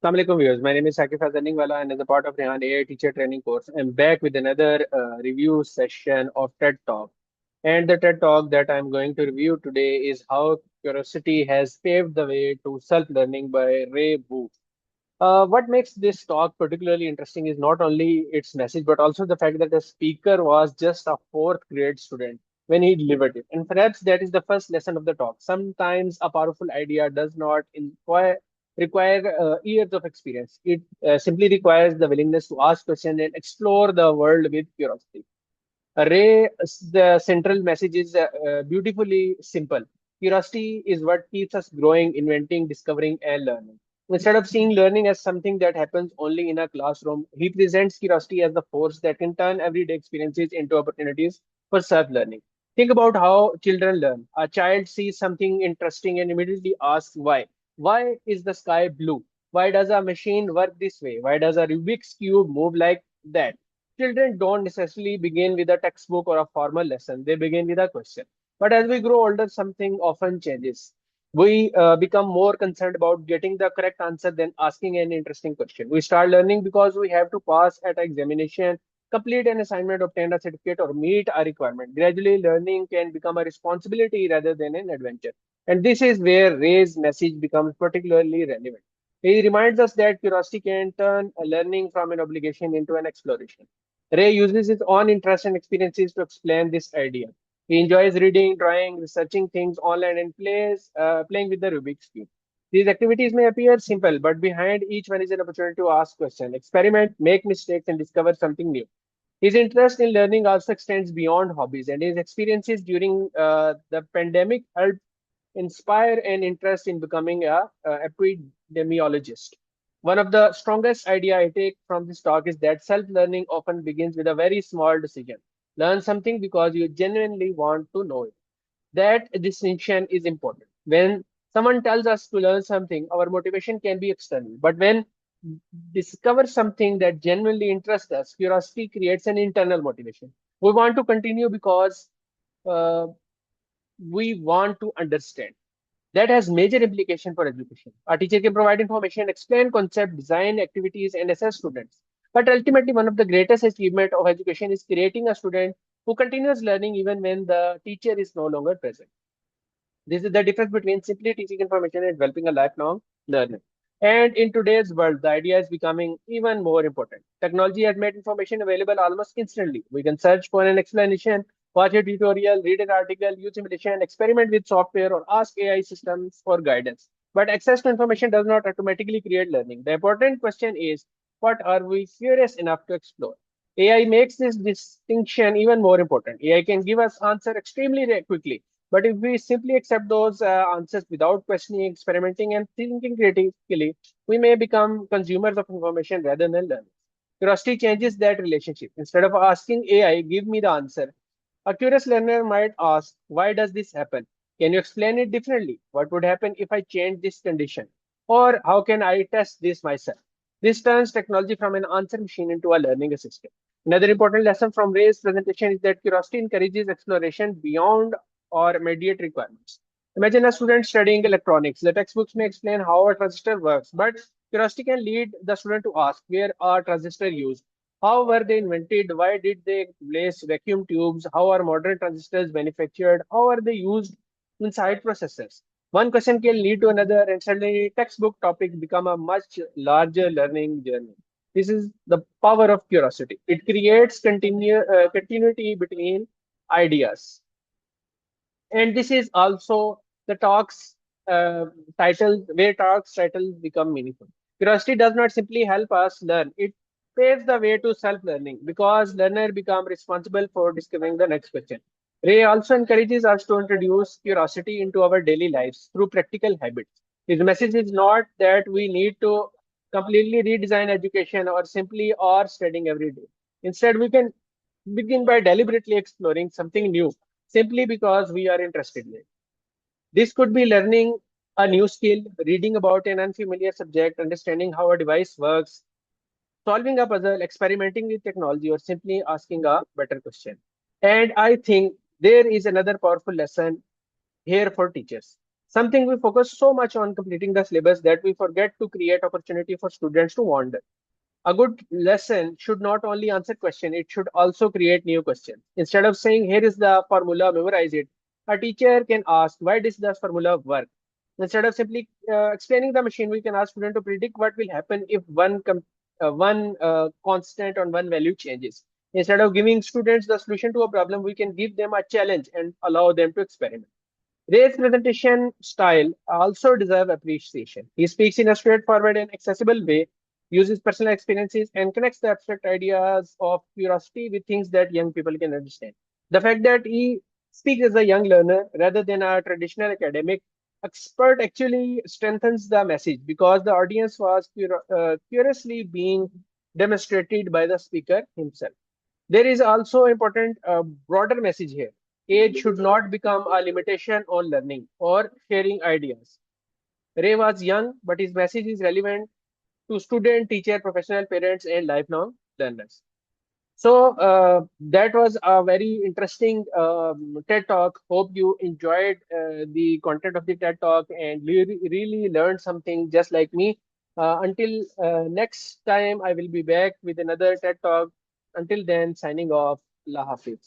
Assalamu alaikum viewers. My name is Sakif Azaningwala and as a part of Rehan AI teacher training course, I'm back with another review session of TED Talk. And the TED Talk that I'm going to review today is How Curiosity Has Paved the Way to Self-Learning by Ray Wu. What makes this talk particularly interesting is not only its message, but also the fact that the speaker was just a fourth grade student when he delivered it. And perhaps that is the first lesson of the talk. Sometimes a powerful idea does not require years of experience. It simply requires the willingness to ask questions and explore the world with curiosity. Ray, the central message is beautifully simple. Curiosity is what keeps us growing, inventing, discovering, and learning. Instead of seeing learning as something that happens only in a classroom, he presents curiosity as the force that can turn everyday experiences into opportunities for self learning. Think about how children learn. A child sees something interesting and immediately asks why. Why is the sky blue? Why does a machine work this way? Why does a Rubik's Cube move like that? Children don't necessarily begin with a textbook or a formal lesson, they begin with a question. But as we grow older, something often changes. We become more concerned about getting the correct answer than asking an interesting question. We start learning because we have to pass at an examination, complete an assignment, obtain a certificate, or meet a requirement. Gradually, learning can become a responsibility rather than an adventure. And this is where Ray's message becomes particularly relevant. He reminds us that curiosity can turn a learning from an obligation into an exploration. Ray uses his own interests and experiences to explain this idea. He enjoys reading, drawing, researching things online, and playing with the Rubik's Cube. These activities may appear simple, but behind each one is an opportunity to ask questions, experiment, make mistakes, and discover something new. His interest in learning also extends beyond hobbies, and his experiences during the pandemic helped inspire an interest in becoming a epidemiologist. One of the strongest idea I take from this talk is that self-learning often begins with a very small decision. Learn something because you genuinely want to know it. That distinction is important. When someone tells us to learn something, our motivation can be external. But when discover something that genuinely interests us, curiosity creates an internal motivation. We want to continue because uh, we want to understand. That has major implication for education. A teacher can provide information, explain concept, design activities, and assess students. But ultimately, one of the greatest achievement of education is creating a student who continues learning even when the teacher is no longer present. This is the difference between simply teaching information and developing a lifelong learner. And in today's world, the idea is becoming even more important. Technology has made information available almost instantly. We can search for an explanation, watch a tutorial, read an article, use simulation, experiment with software, or ask AI systems for guidance. But access to information does not automatically create learning. The important question is, what are we curious enough to explore? AI makes this distinction even more important. AI can give us answer extremely quickly, but if we simply accept those answers without questioning, experimenting, and thinking critically, we may become consumers of information rather than learners. Curiosity changes that relationship. Instead of asking AI, give me the answer, a curious learner might ask, why does this happen? Can you explain it differently? What would happen if I change this condition? Or how can I test this myself? This turns technology from an answer machine into a learning assistant. Another important lesson from Ray's presentation is that curiosity encourages exploration beyond or immediate requirements. Imagine a student studying electronics. The textbooks may explain how a transistor works, but curiosity can lead the student to ask where are transistors used, how were they invented? Why did they place vacuum tubes? How are modern transistors manufactured? How are they used inside processors? One question can lead to another, and suddenly textbook topics become a much larger learning journey. This is the power of curiosity. It creates continuity between ideas. And this is also the talks title, where talks titles become meaningful. Curiosity does not simply help us learn, it paves the way to self-learning because learner become responsible for discovering the next question. Ray also encourages us to introduce curiosity into our daily lives through practical habits. His message is not that we need to completely redesign education or simply or studying every day. Instead, we can begin by deliberately exploring something new simply because we are interested in it. This could be learning a new skill, reading about an unfamiliar subject, understanding how a device works, solving a puzzle, experimenting with technology, or simply asking a better question. And I think there is another powerful lesson here for teachers. Something we focus so much on completing the syllabus that we forget to create opportunity for students to wander. A good lesson should not only answer question, it should also create new questions. Instead of saying, here is the formula, memorize it, a teacher can ask, why does this formula work? Instead of simply explaining the machine, we can ask student to predict what will happen if one constant on one value changes. Instead of giving students the solution to a problem, we can give them a challenge and allow them to experiment. Ray's presentation style also deserves appreciation. He speaks in a straightforward and accessible way, uses personal experiences, and connects the abstract ideas of curiosity with things that young people can understand. The fact that he speaks as a young learner rather than a traditional academic expert actually strengthens the message because the audience was curiously being demonstrated by the speaker himself. There is also important broader message here. Age should not become a limitation on learning or sharing ideas. Ray was young, but his message is relevant to student, teacher, professional, parents, and lifelong learners. So that was a very interesting TED talk. Hope you enjoyed the content of the TED talk and really learned something just like me. Until next time, I will be back with another TED talk. Until then, signing off. Allah Hafiz.